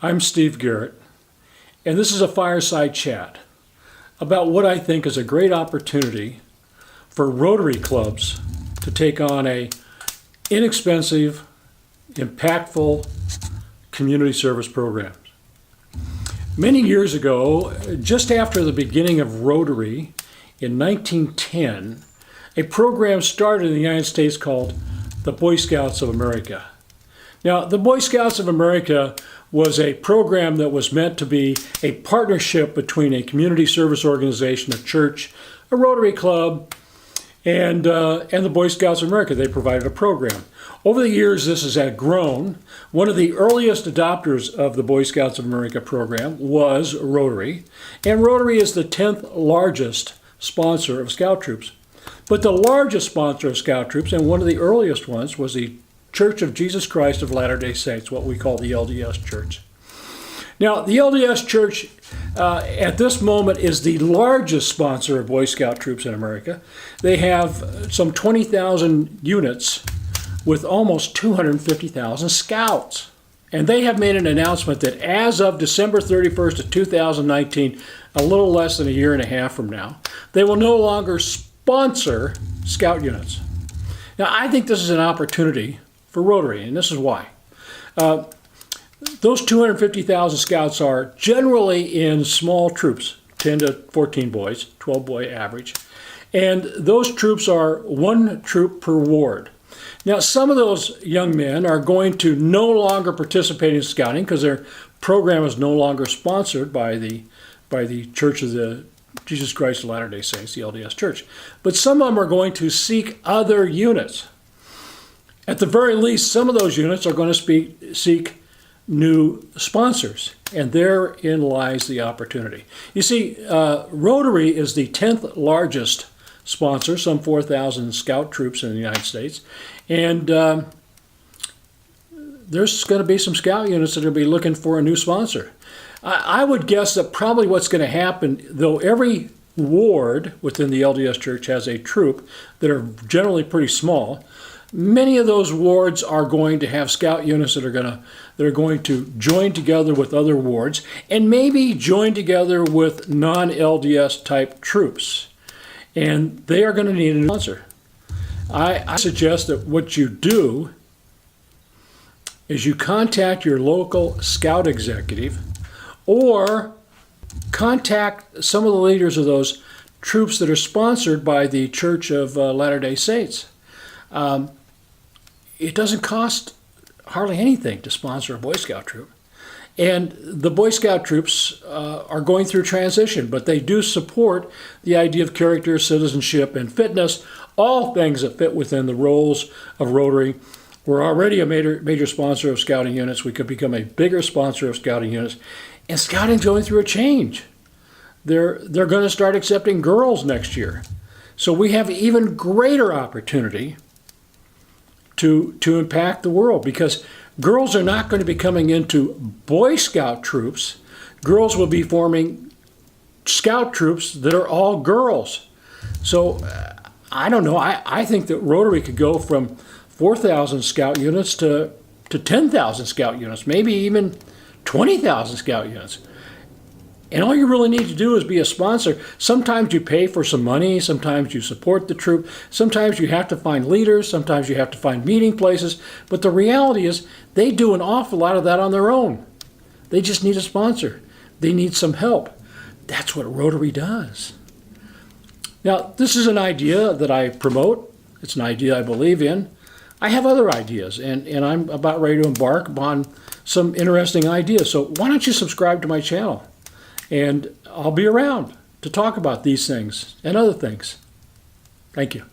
I'm Steve Garrett, and this is a fireside chat about what I think is a great opportunity for Rotary clubs to take on a inexpensive, impactful community service program. Many years ago, just after the beginning of Rotary in 1910, a program started in the United States called the Boy Scouts of America. Now, the Boy Scouts of America was a program that was meant to be a partnership between a community service organization, a church, a Rotary club, and the Boy Scouts of America. They provided a program. Over the years, this has grown. One of the earliest adopters of the Boy Scouts of America program was Rotary, and Rotary is the 10th largest sponsor of Scout troops. But the largest sponsor of Scout troops, and one of the earliest ones, was the Church of Jesus Christ of Latter-day Saints, what we call the LDS Church. Now, the LDS Church at this moment is the largest sponsor of Boy Scout troops in America. They have some 20,000 units with almost 250,000 scouts. And they have made an announcement that as of December 31st of 2019, a little less than a year and a half from now, they will no longer sponsor scout units. Now, I think this is an opportunity for Rotary, and this is why. Those 250,000 scouts are generally in small troops, 10 to 14 boys, 12 boy average, and those troops are one troop per ward. Now, some of those young men are going to no longer participate in scouting because their program is no longer sponsored by the Church of the Jesus Christ of Latter-day Saints, the LDS Church. But some of them are going to seek other units. At the very least, some of those units are going to seek new sponsors, and therein lies the opportunity. You see, Rotary is the 10th largest sponsor, some 4,000 scout troops in the United States, and there's going to be some scout units that are going to be looking for a new sponsor. I would guess that probably what's going to happen, though every ward within the LDS Church has a troop that are generally pretty small, many of those wards are going to have scout units that are going to join together with other wards and maybe join together with non-LDS type troops. And they are going to need a sponsor. I suggest that what you do is you contact your local scout executive or contact some of the leaders of those troops that are sponsored by the Church of Latter-day Saints. It doesn't cost hardly anything to sponsor a Boy Scout troop. And the Boy Scout troops are going through transition, but they do support the idea of character, citizenship, and fitness, all things that fit within the roles of Rotary. We're already a major sponsor of scouting units. We could become a bigger sponsor of scouting units. And scouting's going through a change. They're going to start accepting girls next year. So we have even greater opportunity to impact the world, because girls are not going to be coming into Boy Scout troops. Girls will be forming scout troops that are all girls. So I don't know. I think that Rotary could go from 4,000 scout units to 10,000 scout units, maybe even 20,000 scout units. And all you really need to do is be a sponsor. Sometimes you pay for some money, sometimes you support the troop, sometimes you have to find leaders, sometimes you have to find meeting places, but the reality is they do an awful lot of that on their own. They just need a sponsor. They need some help. That's what Rotary does. Now, this is an idea that I promote. It's an idea I believe in. I have other ideas, and I'm about ready to embark upon some interesting ideas. So why don't you subscribe to my channel? And I'll be around to talk about these things and other things. Thank you.